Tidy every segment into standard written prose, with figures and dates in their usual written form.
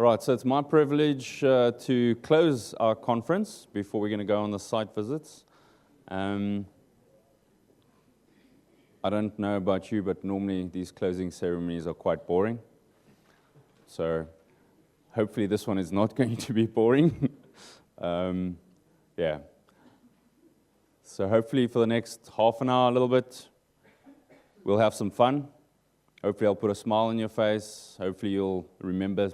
All right, so it's my privilege to close our conference before we're going to go on the site visits. I don't know about you, but normally these closing ceremonies are quite boring. So hopefully this one is not going to be boring. Yeah. So hopefully for the next half an hour, a little bit, we'll have some fun. Hopefully I'll put a smile on your face. Hopefully you'll remember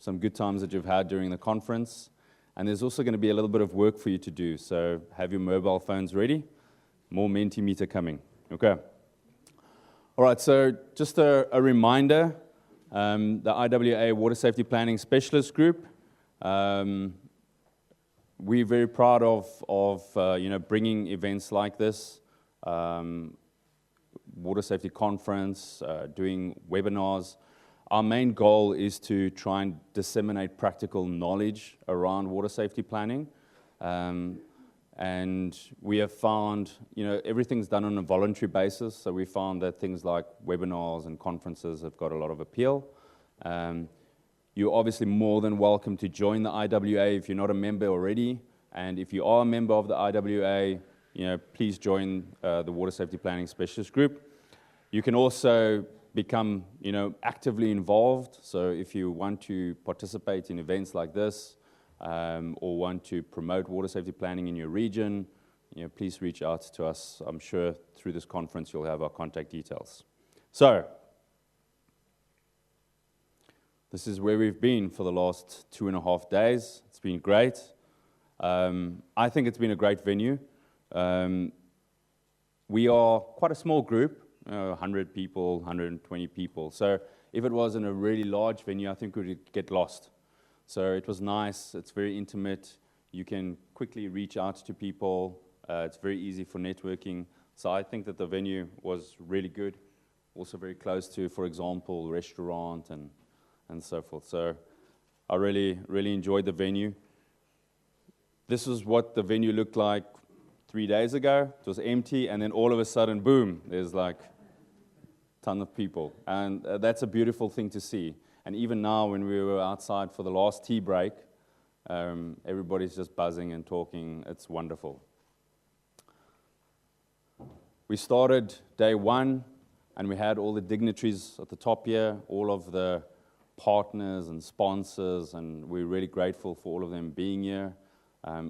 some good times that you've had during the conference. And there's also going to be a little bit of work for you to do. So have your mobile phones ready. More Mentimeter coming. Okay. All right, so just a reminder, the IWA Water Safety Planning Specialist Group, we're very proud of bringing events like this, Water Safety Conference, doing webinars. Our main goal is to try and disseminate practical knowledge around water safety planning. And we have found, everything's done on a voluntary basis. So we found that things like webinars and conferences have got a lot of appeal. You're obviously more than welcome to join the IWA if you're not a member already. And if you are a member of the IWA, please join the Water Safety Planning Specialist Group. You can also become, actively involved. So if you want to participate in events like this, or want to promote water safety planning in your region, please reach out to us. I'm sure through this conference you'll have our contact details. So, this is where we've been for the last 2.5 days. It's been great. I think it's been a great venue. We are quite a small group, 100 people, 120 people. So if it was in a really large venue, I think we would get lost. So it was nice. It's very intimate. You can quickly reach out to people. It's very easy for networking. So I think that the venue was really good. Also very close to, for example, restaurant and so forth. So I really, really enjoyed the venue. This is what the venue looked like 3 days ago. It was empty, and then all of a sudden, boom, there's like a ton of people. And that's a beautiful thing to see. And even now, when we were outside for the last tea break, everybody's just buzzing and talking. It's wonderful. We started day one, and we had all the dignitaries at the top here, all of the partners and sponsors, and we're really grateful for all of them being here,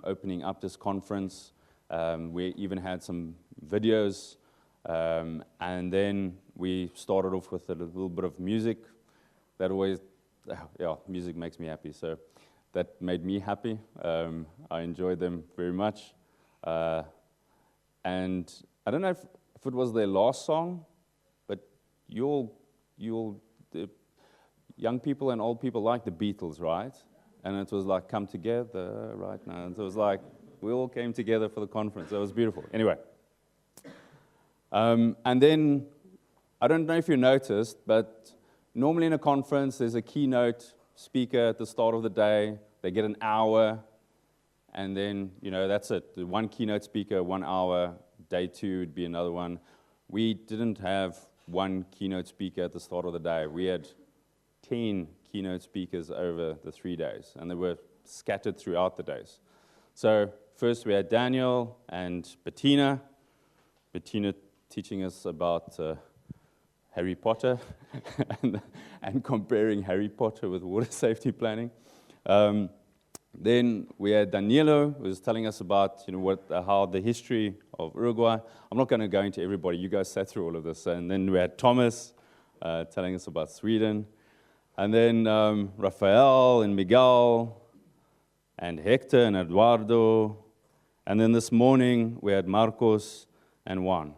opening up this conference. We even had some videos, and then we started off with a little bit of music. That always, music makes me happy, so that made me happy. I enjoyed them very much. And I don't know if it was their last song, but the young people and old people like the Beatles, right? And it was like, come together right now. And so it was like, we all came together for the conference. It was beautiful. Anyway. And then, I don't know if you noticed, but normally in a conference, there's a keynote speaker at the start of the day. They get an hour, and then, that's it. The one keynote speaker, 1 hour. Day two would be another one. We didn't have one keynote speaker at the start of the day. We had 10 keynote speakers over the 3 days, and they were scattered throughout the days. So first we had Daniel and Bettina. Bettina teaching us about Harry Potter and comparing Harry Potter with water safety planning. Then we had Danilo, who was telling us about how the history of Uruguay. I'm not going to go into everybody. You guys sat through all of this. And then we had Thomas telling us about Sweden. And then Rafael and Miguel and Hector and Eduardo. And then this morning we had Marcos and Juan.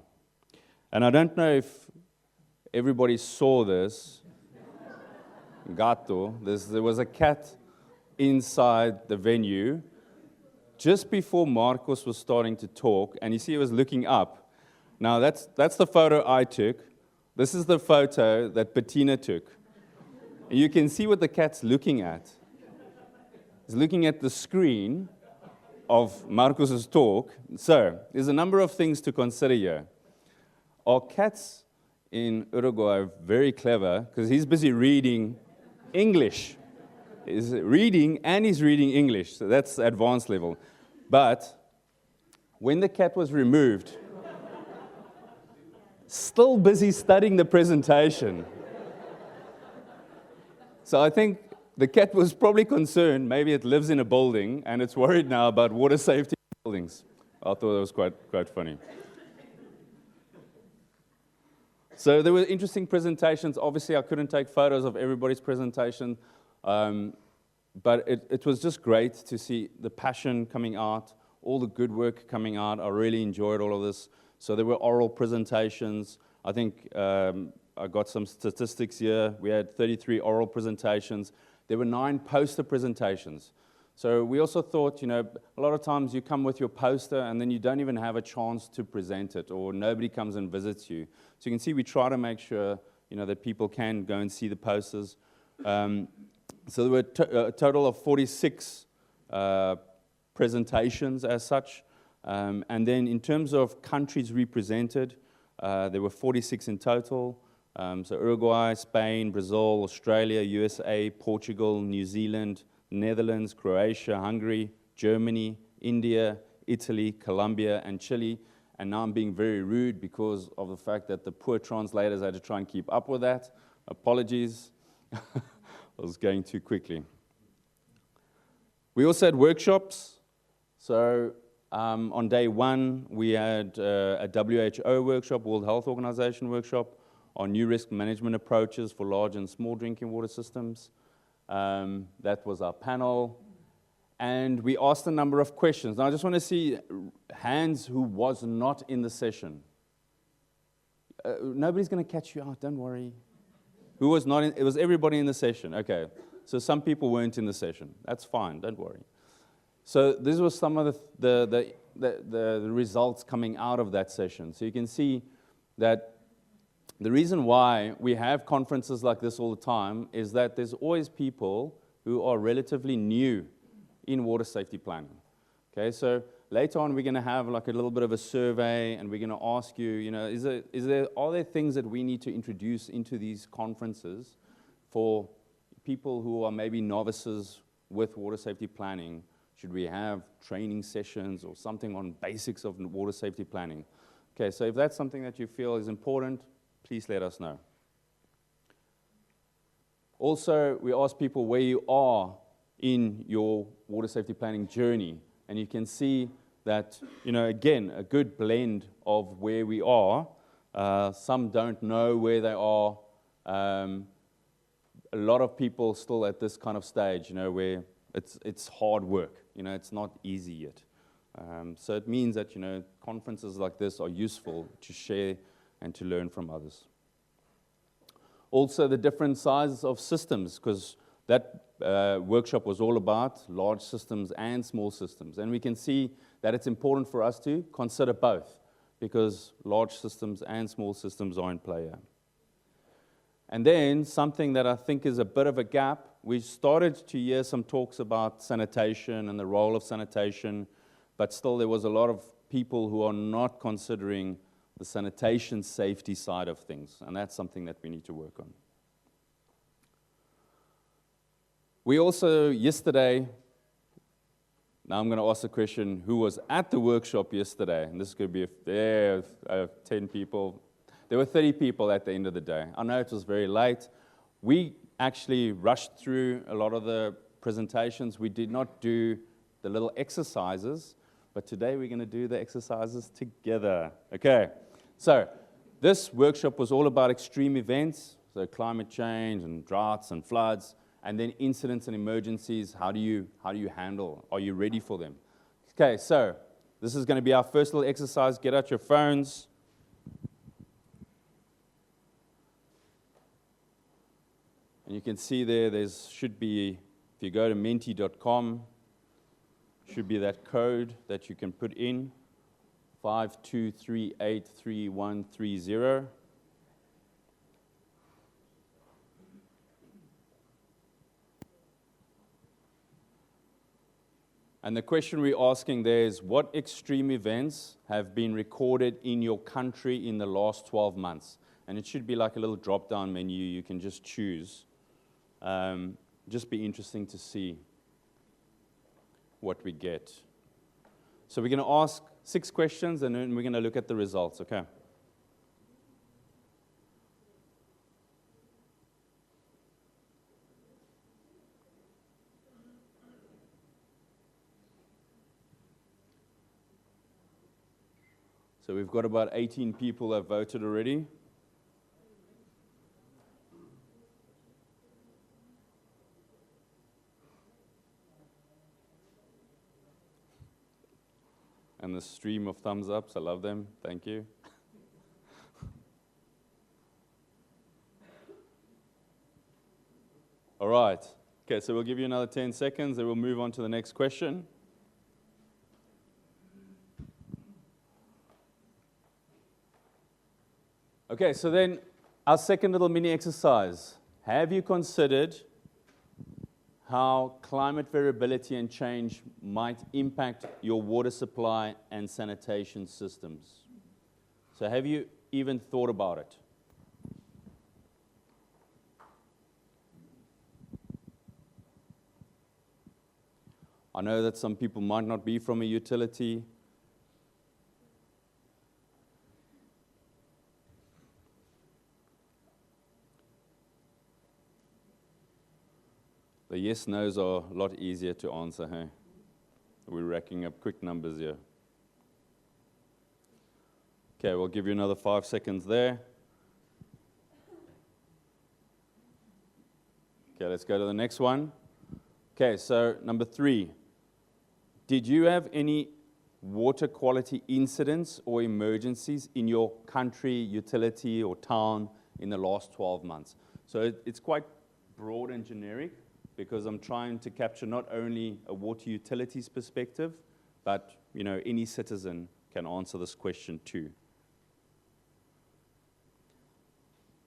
And I don't know if everybody saw this. Gato. There was a cat inside the venue just before Marcos was starting to talk, and you see he was looking up. Now that's the photo I took. This is the photo that Bettina took. And you can see what the cat's looking at. He's looking at the screen of Marcos's talk. So there's a number of things to consider here. Our cats in Uruguay are very clever because he's busy reading English. is reading, and he's reading English, so that's advanced level. But when the cat was removed, still busy studying the presentation. So I think the cat was probably concerned, maybe it lives in a building, and it's worried now about water safety in buildings. I thought that was quite funny. So there were interesting presentations. Obviously, I couldn't take photos of everybody's presentation, but it was just great to see the passion coming out, all the good work coming out. I really enjoyed all of this. So there were oral presentations. I think I got some statistics here. We had 33 oral presentations. There were 9 poster presentations. So we also thought, a lot of times you come with your poster and then you don't even have a chance to present it, or nobody comes and visits you. So you can see we try to make sure, that people can go and see the posters. So there were a total of 46 presentations as such. And then in terms of countries represented, there were 46 in total. So Uruguay, Spain, Brazil, Australia, USA, Portugal, New Zealand, Netherlands, Croatia, Hungary, Germany, India, Italy, Colombia, and Chile. And now I'm being very rude because of the fact that the poor translators had to try and keep up with that. Apologies. I was going too quickly. We also had workshops. So on day 1, we had a WHO workshop, World Health Organization workshop, on new risk management approaches for large and small drinking water systems. That was our panel. And we asked a number of questions. Now, I just want to see hands who was not in the session. Nobody's going to catch you out, don't worry. Who was not in? It was everybody in the session. Okay. So some people weren't in the session. That's fine, don't worry. So this was some of the results coming out of that session. So you can see that the reason why we have conferences like this all the time is that there's always people who are relatively new in water safety planning. Okay, so later on we're going to have like a little bit of a survey, and we're going to ask you, are there things that we need to introduce into these conferences for people who are maybe novices with water safety planning? Should we have training sessions or something on basics of water safety planning? Okay, so if that's something that you feel is important, please let us know. Also, we ask people where you are in your water safety planning journey, and you can see that, again, a good blend of where we are. Some don't know where they are. A lot of people still at this kind of stage, where it's hard work. It's not easy yet. So it means that, conferences like this are useful to share and to learn from others. Also, the different sizes of systems, because that workshop was all about large systems and small systems. And we can see that it's important for us to consider both, because large systems and small systems are in play here. And then something that I think is a bit of a gap, we started to hear some talks about sanitation and the role of sanitation, but still there was a lot of people who are not considering the sanitation safety side of things, and that's something that we need to work on. We also, yesterday, now I'm going to ask the question, who was at the workshop yesterday? And this could be 10 people. There were 30 people at the end of the day. I know it was very late. We actually rushed through a lot of the presentations. We did not do the little exercises, but today we're going to do the exercises together. Okay, so this workshop was all about extreme events, so climate change and droughts and floods, and then incidents and emergencies. How do you handle? Are you ready for them? Okay, so this is going to be our first little exercise. Get out your phones. And you can see there should be, if you go to menti.com, should be that code that you can put in, 52383130. And the question we're asking there is, what extreme events have been recorded in your country in the last 12 months? And it should be like a little drop-down menu. You can just choose. just be interesting to see what we get. So we're going to ask 6 questions, and then we're going to look at the results, okay? So we've got about 18 people have voted already. And the stream of thumbs ups, I love them. Thank you. All right. Okay, so we'll give you another 10 seconds, and we'll move on to the next question. Okay, so then our second little mini exercise. Have you considered how climate variability and change might impact your water supply and sanitation systems? So have you even thought about it? I know that some people might not be from a utility. The yes-nos are a lot easier to answer, hey? We're racking up quick numbers here. Okay, we'll give you another 5 seconds there. Okay, let's go to the next one. Okay, so number 3. Did you have any water quality incidents or emergencies in your country, utility, or town in the last 12 months? So it's quite broad and generic, because I'm trying to capture not only a water utilities perspective, but any citizen can answer this question too.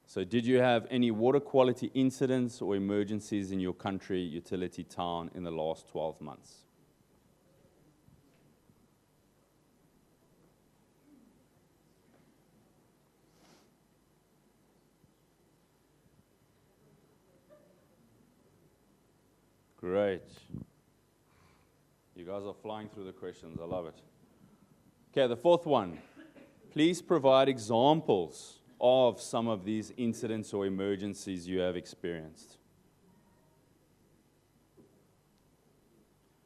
So did you have any water quality incidents or emergencies in your country, utility, town in the last 12 months? Great. You guys are flying through the questions. I love it. Okay, the 4th one. Please provide examples of some of these incidents or emergencies you have experienced.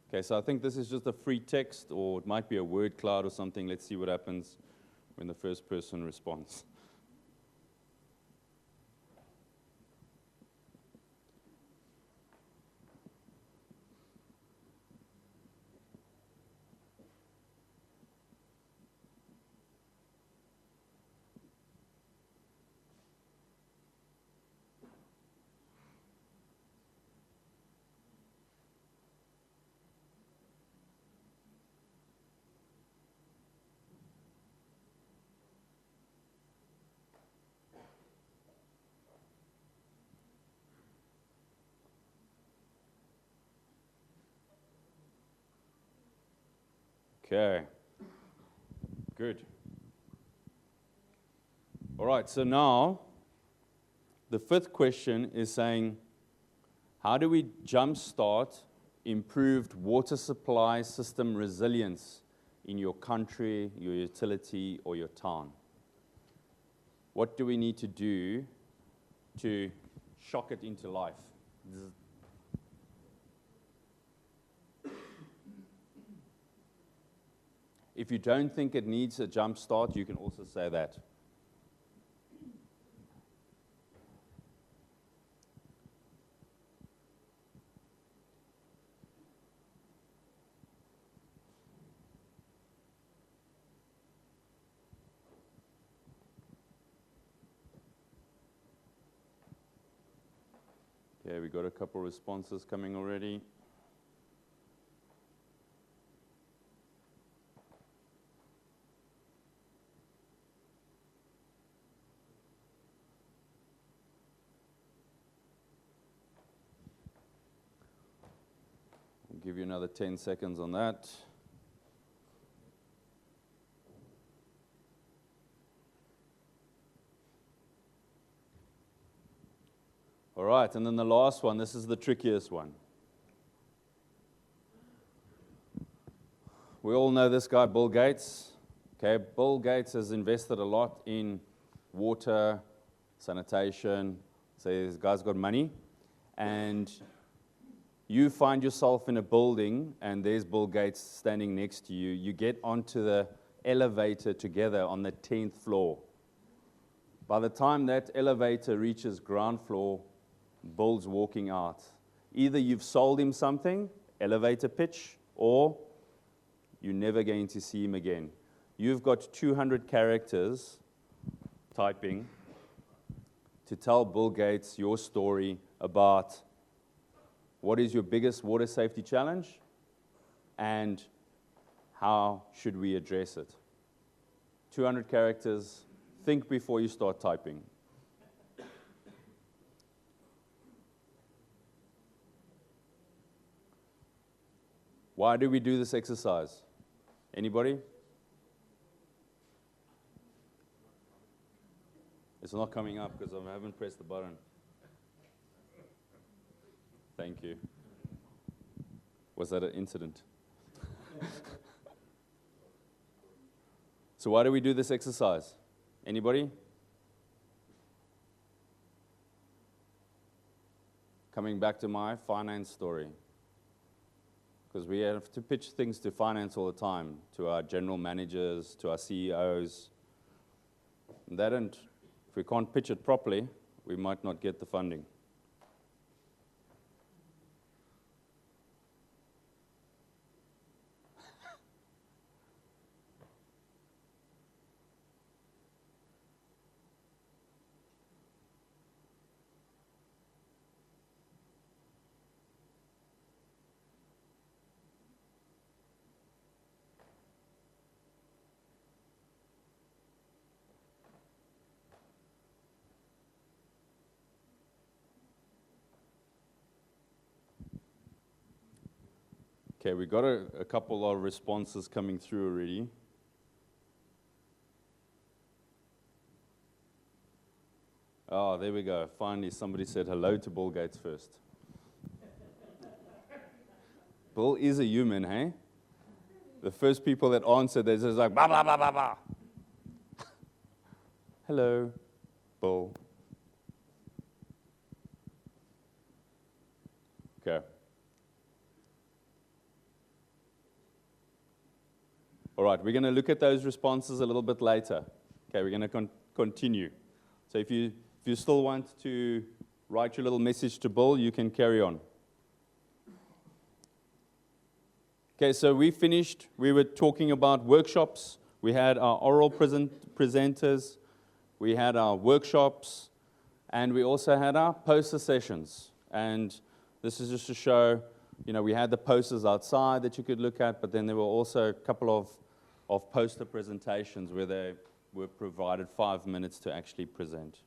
Okay, so I think this is just a free text, or it might be a word cloud or something. Let's see what happens when the first person responds. Okay, good. All right, so now the 5th question is saying, how do we jumpstart improved water supply system resilience in your country, your utility, or your town? What do we need to do to shock it into life? If you don't think it needs a jump start, you can also say that. Okay, we got a couple responses coming already. I'll give you another 10 seconds on that. All right, and then the last one, this is the trickiest one. We all know this guy, Bill Gates. Okay, Bill Gates has invested a lot in water, sanitation. So this guy's got money. And you find yourself in a building, and there's Bill Gates standing next to you. You get onto the elevator together on the 10th floor. By the time that elevator reaches ground floor, Bill's walking out. Either you've sold him something, elevator pitch, or you're never going to see him again. You've got 200 characters typing to tell Bill Gates your story about what is your biggest water safety challenge and how should we address it. 200 characters. Think before you start typing. Why do we do this exercise? Anybody? It's not coming up because I haven't pressed the button. Thank you. Was that an incident? So why do we do this exercise? Anybody? Coming back to my finance story. Because we have to pitch things to finance all the time, to our general managers, to our CEOs. And if we can't pitch it properly, we might not get the funding. Okay, we got a couple of responses coming through already. Oh, there we go. Finally, somebody said hello to Bill Gates first. Bill is a human, hey? The first people that answered, they're just like, blah, blah, blah, blah, blah. Hello, Bill. Okay. All right, we're going to look at those responses a little bit later. Okay, we're going to continue. So if you still want to write your little message to Bill, you can carry on. Okay, so we finished. We were talking about workshops. We had our oral presenters. We had our workshops. And we also had our poster sessions. And this is just to show, we had the posters outside that you could look at, but then there were also a couple of poster presentations where they were provided 5 minutes to actually present.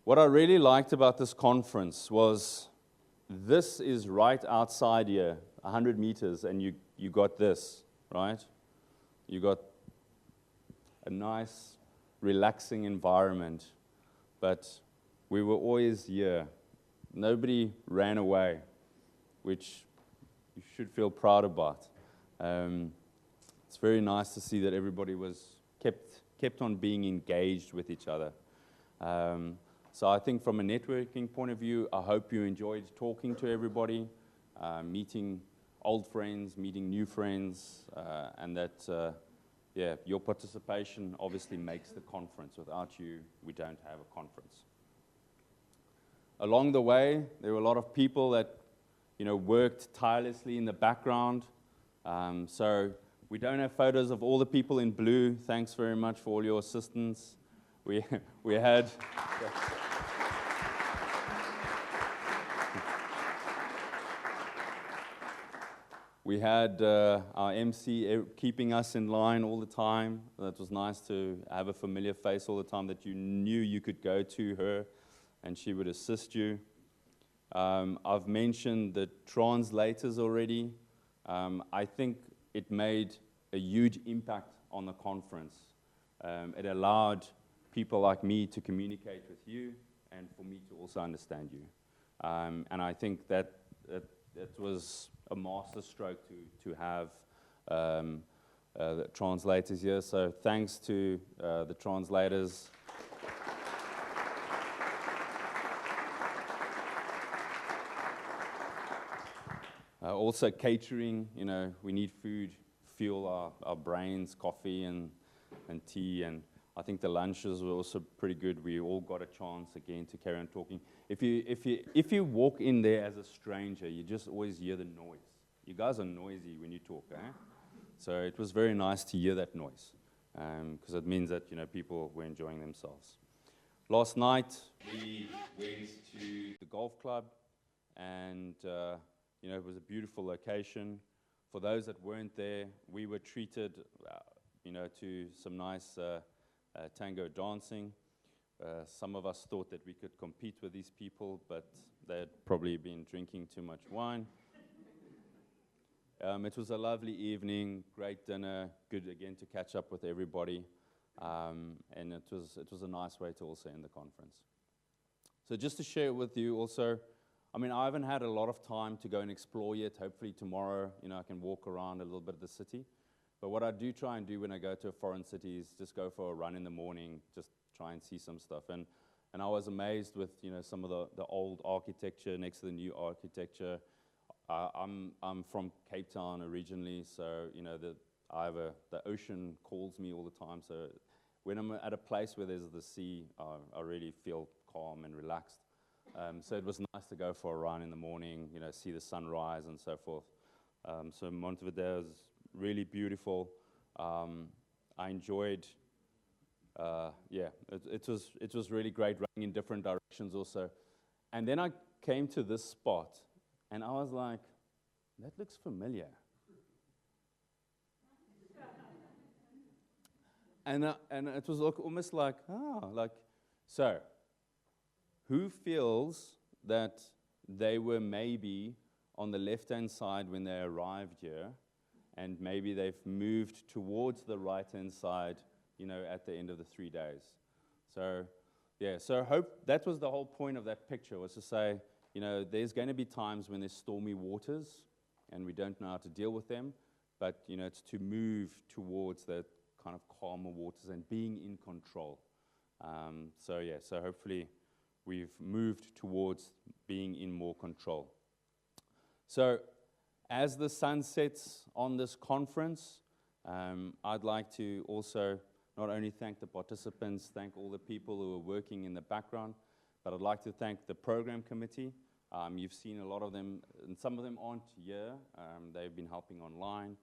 What I really liked about this conference was this is right outside here, 100 meters, and you got this, right? You got a nice, relaxing environment, but we were always here. Nobody ran away, which you should feel proud about. It's very nice to see that everybody was kept on being engaged with each other. So I think from a networking point of view, I hope you enjoyed talking to everybody, meeting old friends, meeting new friends, and that, your participation obviously makes the conference. Without you, we don't have a conference. Along the way, there were a lot of people that, worked tirelessly in the background. So we don't have photos of all the people in blue. Thanks very much for all your assistance. We had... We had our MC keeping us in line all the time. That was nice to have a familiar face all the time that you knew you could go to her and she would assist you. I've mentioned the translators already. I think it made a huge impact on the conference. It allowed people like me to communicate with you and for me to also understand you. And I think that was a master stroke to have the translators here. So thanks to the translators. Also catering, you know, we need food, fuel our brains, coffee and tea, and I think the lunches were also pretty good. We all got a chance again to carry on talking. If you walk in there as a stranger, you just always hear the noise. You guys are noisy when you talk, eh? So it was very nice to hear that noise, because it means that, you know, people were enjoying themselves. Last night we went to the golf club, and you know, it was a beautiful location. For those that weren't there, we were treated, you know, to some nice tango dancing. Some of us thought that we could compete with these people, but they had probably been drinking too much wine. It was a lovely evening, great dinner, good again to catch up with everybody, and it was a nice way to also end the conference. So just to share with you also, I mean, I haven't had a lot of time to go and explore yet. Hopefully tomorrow, you know, I can walk around a little bit of the city. But what I do try and do when I go to a foreign city is just go for a run in the morning, just try and see some stuff. And I was amazed with, you know, some of the old architecture next to the new architecture. I'm from Cape Town originally, so, you know, the ocean calls me all the time. So when I'm at a place where there's the sea, I really feel calm and relaxed. So it was nice to go for a run in the morning, you know, see the sunrise and so forth. So Montevideo is really beautiful. I enjoyed, yeah, it was really great running in different directions also. And then I came to this spot, and I was like, that looks familiar. And it was almost like, so, who feels that they were maybe on the left-hand side when they arrived here, and maybe they've moved towards the right-hand side, you know, at the end of the 3 days? So, yeah, so hope that was the whole point of that picture, was to say, you know, there's going to be times when there's stormy waters, and we don't know how to deal with them, but, you know, it's to move towards that kind of calmer waters and being in control. So, yeah, so hopefully we've moved towards being in more control. So, as the sun sets on this conference, I'd like to also not only thank the participants, thank all the people who are working in the background, but I'd like to thank the program committee. You've seen a lot of them, and some of them aren't here. They've been helping online.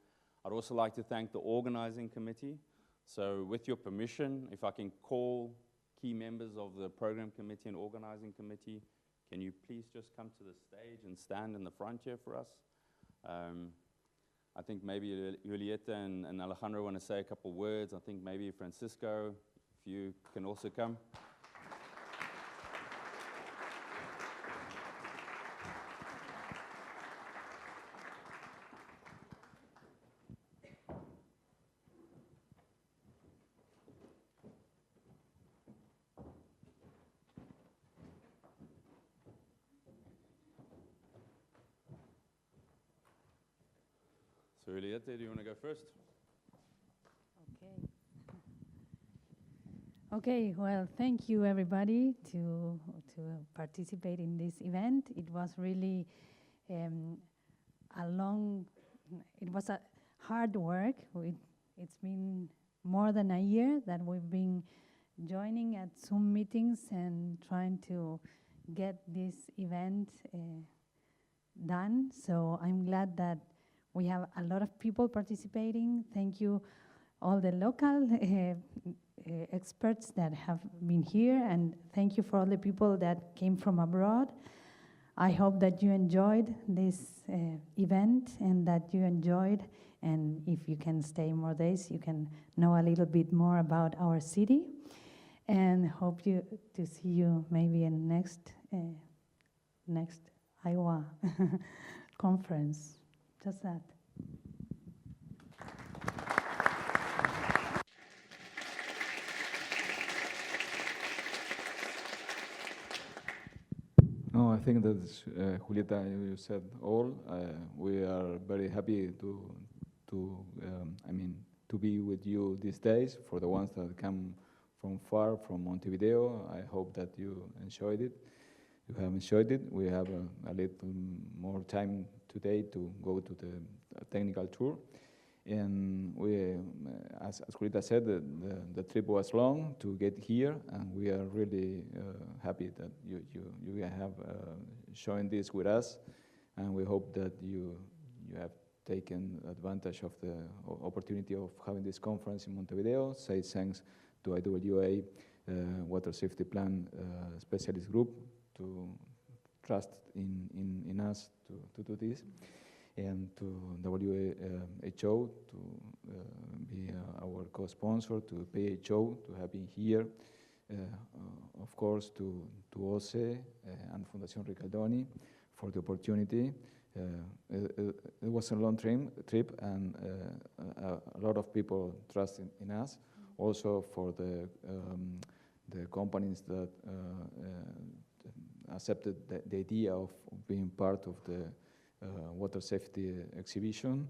I'd also like to thank the organizing committee. So with your permission, if I can call key members of the program committee and organizing committee, can you please just come to the stage and stand in the front here for us? I think maybe Julieta and Alejandro want to say a couple words. I think maybe Francisco, if you can also come. So Julieta, do you want to go first? Okay, well, thank you everybody to participate in this event. It was really it was a hard work. It's been more than a year that we've been joining at Zoom meetings and trying to get this event done. So I'm glad that we have a lot of people participating. Thank you all the local experts that have been here, and thank you for all the people that came from abroad. I hope that you enjoyed this event and that you enjoyed, and if you can stay more days, you can know a little bit more about our city, and hope to see you maybe in next Iowa conference. Just that. think that Julieta, you said all. We are very happy to be with you these days. For the ones that come from far, from Montevideo, I hope that you enjoyed it. You have enjoyed it. We have a little more time today to go to the technical tour. And we, as Julieta said, the trip was long to get here, and we are really happy that you have shown this with us, and we hope that you have taken advantage of the opportunity of having this conference in Montevideo. Say thanks to IWA Water Safety Plan Specialist Group to trust in us to do this, and to WHO to be our co-sponsor, to PHO to have been here, of course to OCE and Fundación Ricaldoni for the opportunity. It was a long trip, and a lot of people trust in us. Also for the companies that accepted the idea of being part of the water safety exhibition.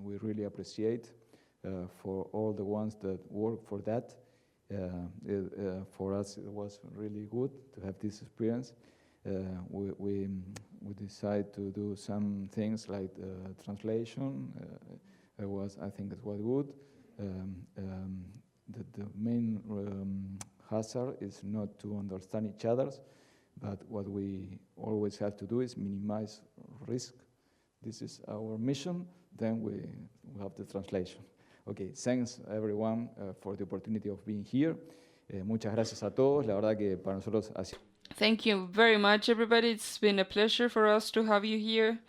We really appreciate for all the ones that work for that. For us, it was really good to have this experience. We decided to do some things like translation. I think it was good. The main hazard is not to understand each other, but what we always have to do is minimize risk. This is our mission. Then we have the translation. Okay, thanks everyone for the opportunity of being here. Muchas gracias a todos. La verdad que para nosotros ha sido. Thank you very much, everybody. It's been a pleasure for us to have you here.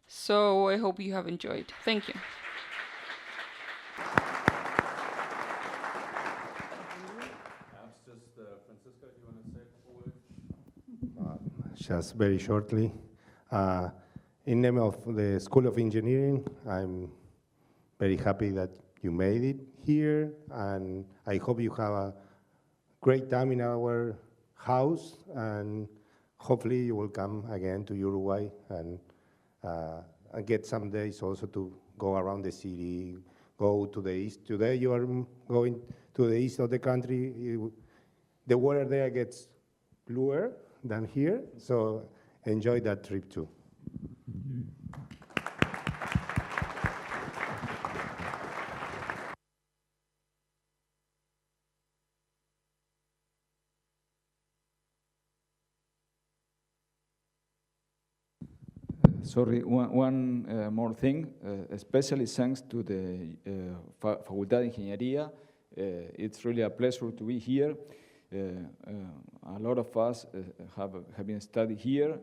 So I hope you have enjoyed. Thank you. Francisco, do you want to say a couple words? Just very shortly. In name of the School of Engineering, I'm very happy that you made it here, and I hope you have a great time in our house, and hopefully you will come again to Uruguay and get some days also to go around the city, go to the east. Today you are going to the east of the country. The weather there gets bluer than here, so enjoy that trip too. Sorry, one more thing, especially thanks to the Facultad de Ingeniería. It's really a pleasure to be here. A lot of us have been studying here.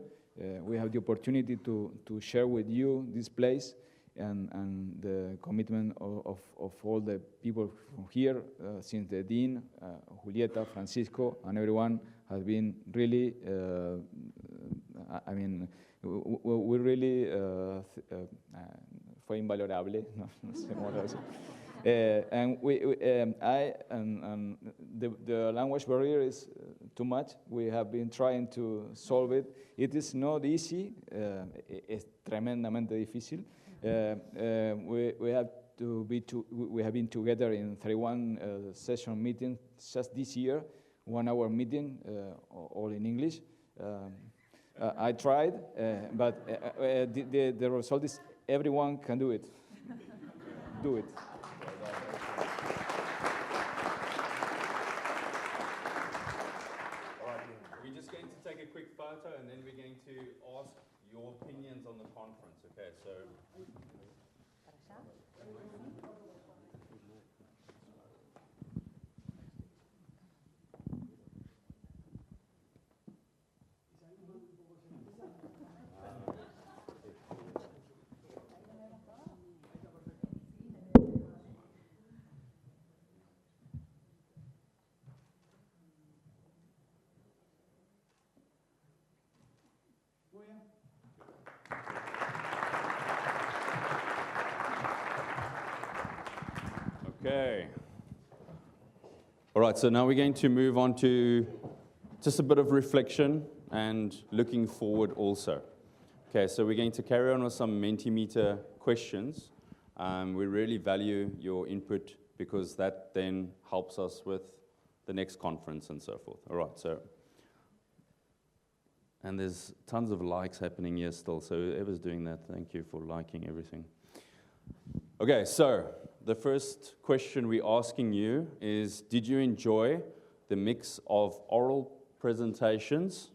We have the opportunity to share with you this place, and the commitment of all the people from here, since the Dean, Julieta, Francisco, and everyone has been really, we really, fue invalorable, no sé cómo lo decir. And the language barrier is too much. We have been trying to solve it. It is not easy. Es tremendamente difícil. We have been together in 31 session meetings just this year, 1 hour meeting, all in English. I tried, but the result is everyone can do it. Do it. All right, we're just going to take a quick photo, and then we're going to ask your opinions on the conference. Okay, so. Okay. All right, so now we're going to move on to just a bit of reflection. and looking forward also. Okay, so we're going to carry on with some Mentimeter questions. We really value your input because that then helps us with the next conference and so forth. All right, so, and there's tons of likes happening here still, so whoever's doing that, thank you for liking everything. Okay, so the first question we're asking you is, did you enjoy the mix of oral presentations?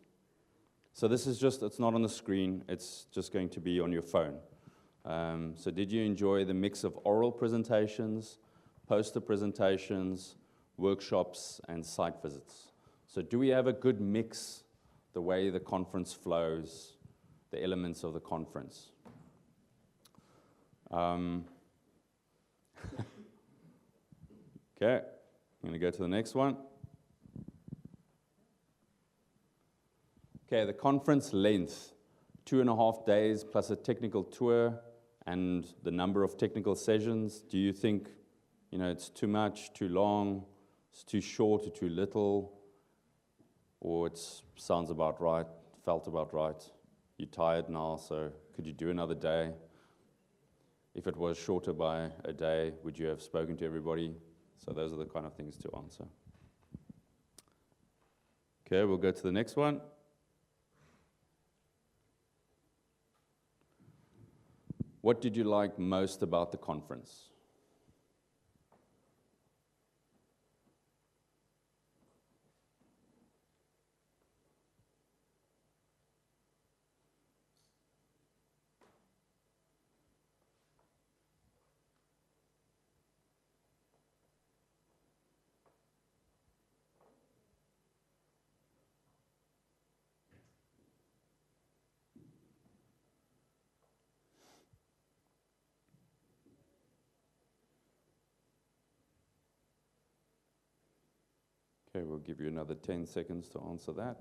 So this is just, it's not on the screen, it's just going to be on your phone. So did you enjoy the mix of oral presentations, poster presentations, workshops, and site visits? So do we have a good mix, the way the conference flows, the elements of the conference? Okay, I'm going to go to the next one. Okay, the conference length, 2.5 days plus a technical tour and the number of technical sessions. Do you think, it's too much, too long, it's too short or too little, or it sounds about right, felt about right? You're tired now, so could you do another day? If it was shorter by a day, would you have spoken to everybody? So those are the kind of things to answer. Okay, we'll go to the next one. What did you like most about the conference? Okay, we'll give you another 10 seconds to answer that.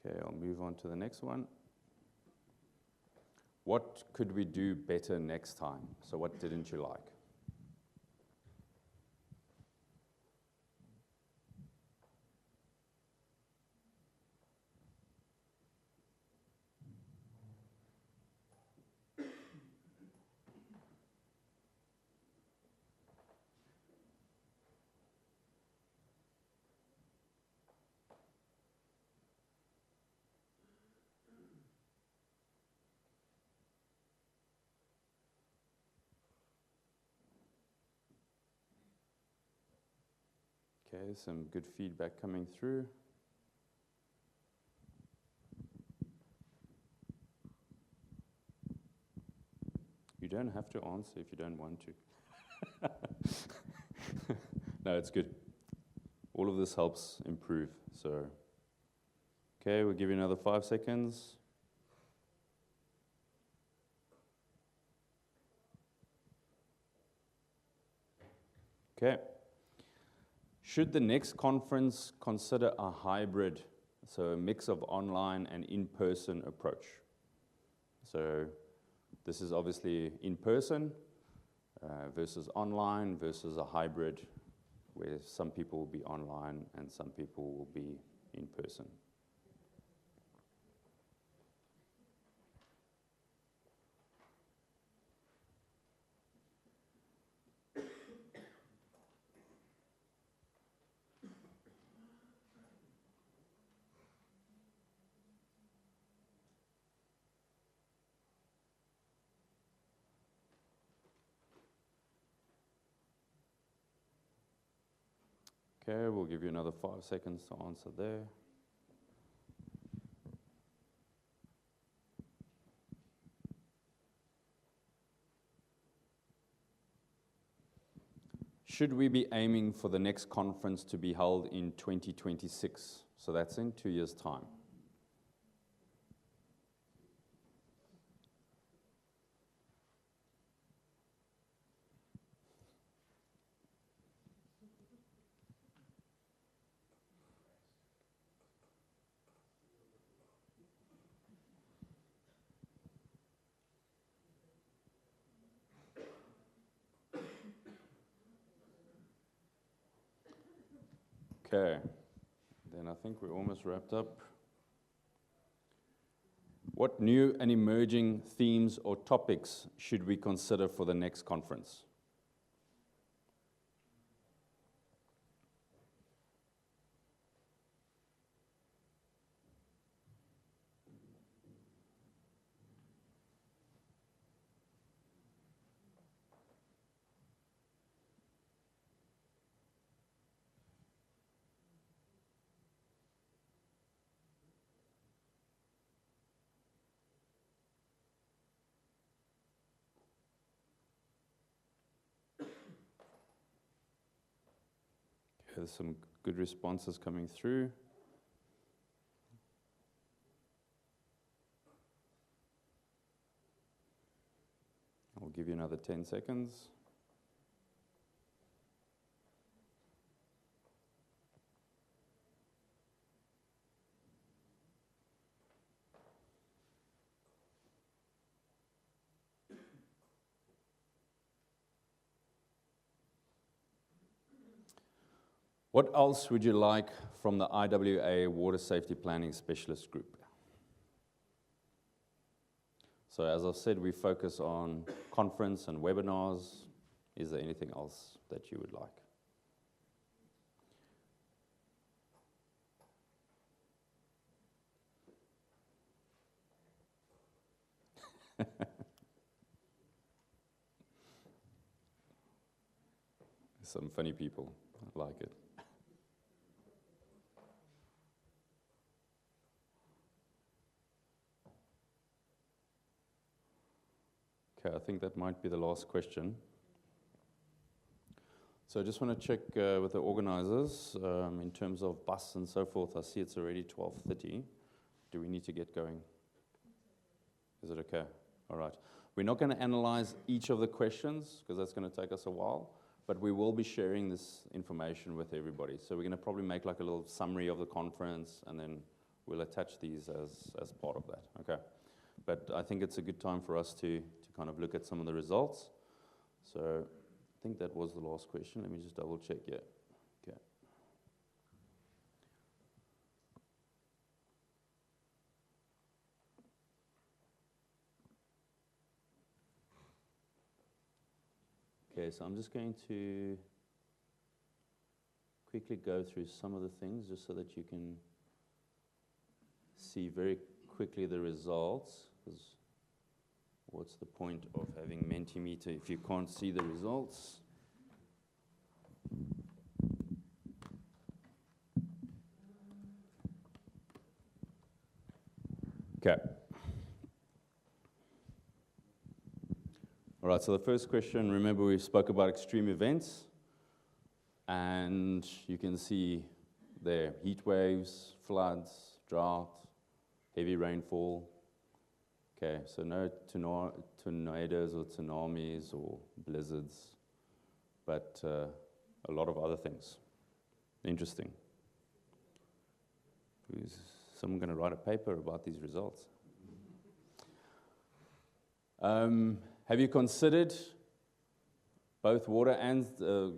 Okay, I'll move on to the next one. What could we do better next time? So what didn't you like? Okay, some good feedback coming through. You don't have to answer if you don't want to. No, it's good. All of this helps improve. So, okay, we'll give you another 5 seconds. Okay. Should the next conference consider a hybrid, so a mix of online and in-person approach? So this is obviously in-person versus online versus a hybrid where some people will be online and some people will be in person. Okay, we'll give you another 5 seconds to answer there. Should we be aiming for the next conference to be held in 2026? So that's in 2 years' time. Okay, then I think we're almost wrapped up. What new and emerging themes or topics should we consider for the next conference? There's some good responses coming through. I'll give you another 10 seconds. What else would you like from the IWA Water Safety Planning Specialist Group? So as I've said, we focus on conference and webinars. Is there anything else that you would like? Some funny people, I like it. Okay, I think that might be the last question. So I just want to check with the organizers in terms of bus and so forth. I see it's already 12:30. Do we need to get going? Is it okay? All right. We're not going to analyze each of the questions because that's going to take us a while, but we will be sharing this information with everybody. So we're going to probably make like a little summary of the conference, and then we'll attach these as part of that. Okay. But I think it's a good time for us to kind of look at some of the results. So I think that was the last question. Let me just double check. Yeah. Okay. Okay, so I'm just going to quickly go through some of the things just so that you can see very quickly the results. 'Cause what's the point of having Mentimeter if you can't see the results? Okay. All right, so the first question, remember we spoke about extreme events, and you can see there heat waves, floods, drought, heavy rainfall. Okay, so no tornadoes or tsunamis or blizzards, but a lot of other things. Interesting. Is someone going to write a paper about these results? Have you considered both water and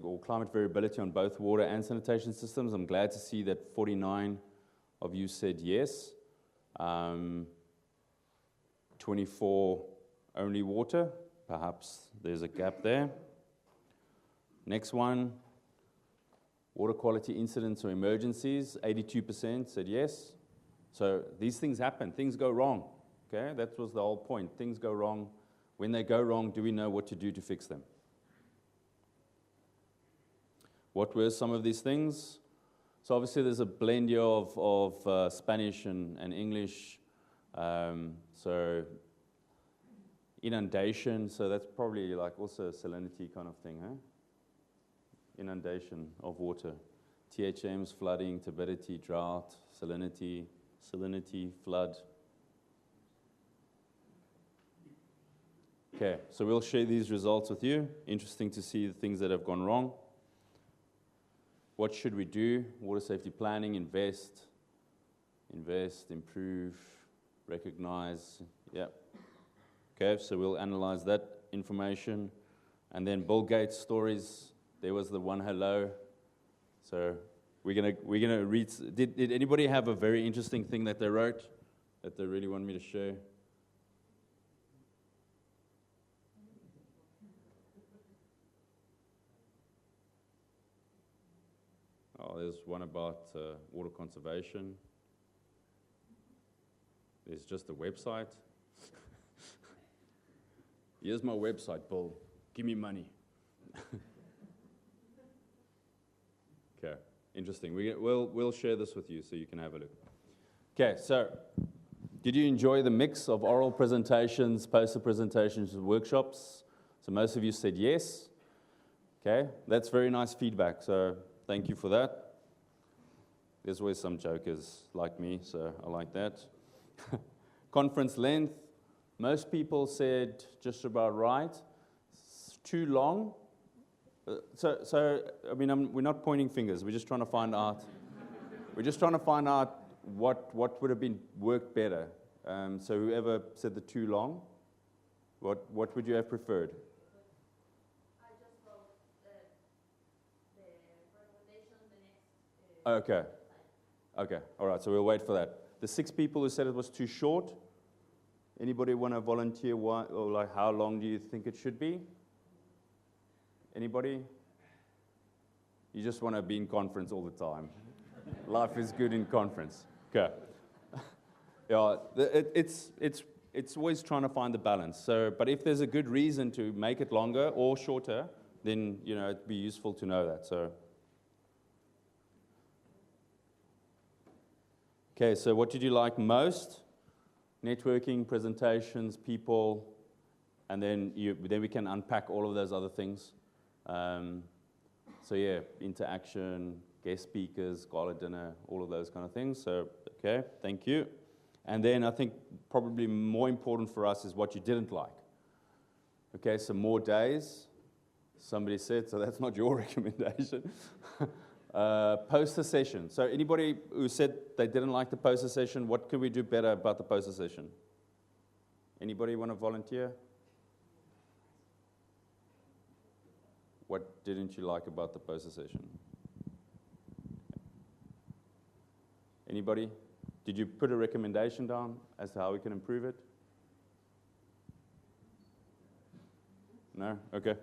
or climate variability on both water and sanitation systems? I'm glad to see that 49 of you said yes. 24 only water. Perhaps there's a gap there. Next one, water quality incidents or emergencies. 82% said yes. So these things happen. Things go wrong. Okay, that was the whole point. Things go wrong. When they go wrong, do we know what to do to fix them? What were some of these things? So obviously there's a blend here of Spanish and English. So inundation, so that's probably like also a salinity kind of thing, huh? Inundation of water. THMs, flooding, turbidity, drought, salinity, flood. Okay, so we'll share these results with you. Interesting to see the things that have gone wrong. What should we do? Water safety planning, invest, improve, recognize, yeah. Okay, so we'll analyze that information. And then Bill Gates stories, there was the one hello. So we're gonna read. Did anybody have a very interesting thing that they wrote that they really want me to share? Oh, there's one about water conservation. There's just a website. Here's my website, Bill. Give me money. Okay, interesting. We'll share this with you so you can have a look. Okay, so did you enjoy the mix of oral presentations, poster presentations, and workshops? So most of you said yes. Okay, that's very nice feedback. So thank you for that. There's always some jokers like me, so I like that. Conference length. Most people said just about right. It's too long. So I mean, we're not pointing fingers. We're just trying to find out. We're just trying to find out what would have been worked better. So whoever said the too long, what would you have preferred? I just wrote the recommendation the next. Okay. Okay. All right. So we'll wait for that. The 6 people who said it was too short. Anybody want to volunteer? Why, or like how long do you think it should be? Anybody? You just want to be in conference all the time. Life is good in conference. Okay. Yeah, it's always trying to find the balance. So, but if there's a good reason to make it longer or shorter, then it'd be useful to know that. So. Okay, so what did you like most? Networking, presentations, people, and then we can unpack all of those other things. So yeah, interaction, guest speakers, gala dinner, all of those kind of things. So, okay, thank you. And then I think probably more important for us is what you didn't like. Okay, so more days. Somebody said, so that's not your recommendation. Poster session. So anybody who said they didn't like the poster session, what could we do better about the poster session? Anybody want to volunteer? What didn't you like about the poster session? Anybody? Did you put a recommendation down as to how we can improve it? No? Okay.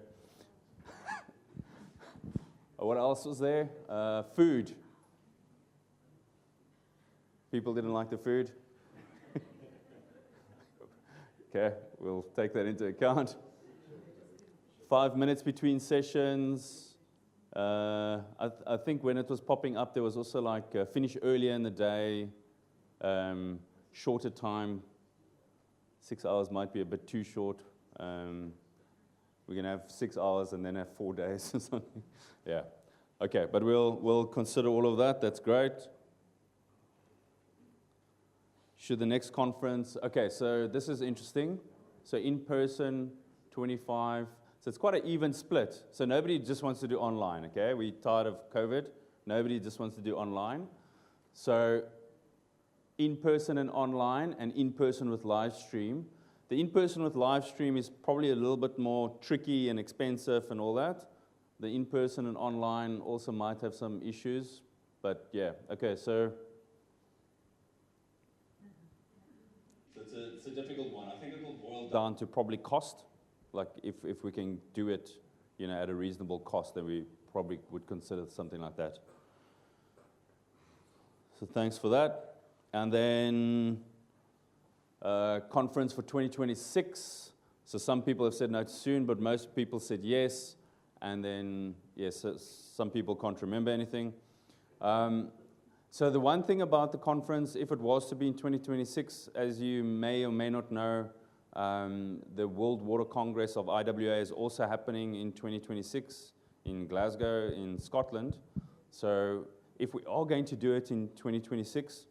What else was there? Food. People didn't like the food? Okay, we'll take that into account. 5 minutes between sessions. I think when it was popping up, there was also like finish earlier in the day, shorter time. 6 hours might be a bit too short. We're going to have 6 hours and then have 4 days or something. Yeah. Okay, but we'll consider all of that. That's great. Should the next conference... Okay, so this is interesting. So in person, 25. So it's quite an even split. So nobody just wants to do online, okay? We're tired of COVID. Nobody just wants to do online. So in person and online, and in person with live stream. The in-person with live stream is probably a little bit more tricky and expensive and all that. The in-person and online also might have some issues, but yeah. Okay, so it's a difficult one. I think it will boil down to probably cost. Like if we can do it, at a reasonable cost, then we probably would consider something like that. So thanks for that. And then conference for 2026. So some people have said no, it's soon, but most people said yes. And then, yes, some people can't remember anything. So the one thing about the conference, if it was to be in 2026, as you may or may not know, the World Water Congress of IWA is also happening in 2026 in Glasgow, in Scotland. So if we are going to do it in 2026,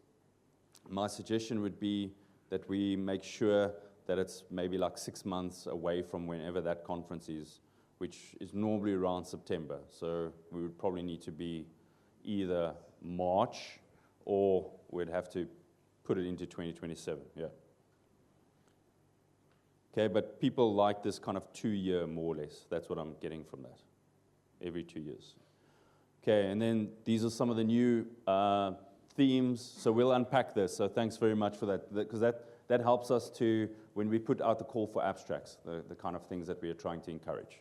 my suggestion would be that we make sure that it's maybe like 6 months away from whenever that conference is, which is normally around September. So we would probably need to be either March or we'd have to put it into 2027, yeah. Okay, but people like this kind of 2 year more or less. That's what I'm getting from that, every 2 years. Okay, and then these are some of the new themes. So we'll unpack this. So thanks very much for that, because that helps us to, when we put out the call for abstracts, the kind of things that we are trying to encourage.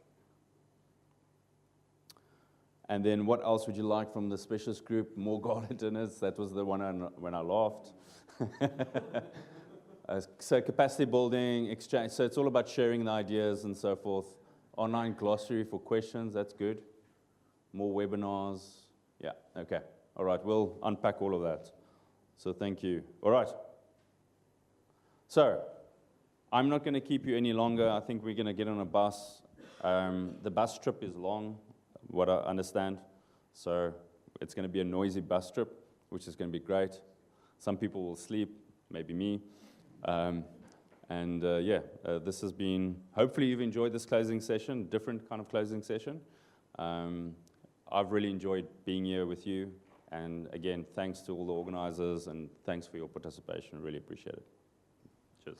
And then what else would you like from the specialist group? More gala dinners. That was the one when I laughed. So capacity building, exchange. So it's all about sharing the ideas and so forth. Online glossary for questions. That's good. More webinars. Yeah, okay. All right, we'll unpack all of that. So thank you. All right. So I'm not going to keep you any longer. I think we're going to get on a bus. The bus trip is long, what I understand. So it's going to be a noisy bus trip, which is going to be great. Some people will sleep, maybe me. This has been, hopefully you've enjoyed this closing session, different kind of closing session. I've really enjoyed being here with you. And again, thanks to all the organizers and thanks for your participation. Really appreciate it. Cheers.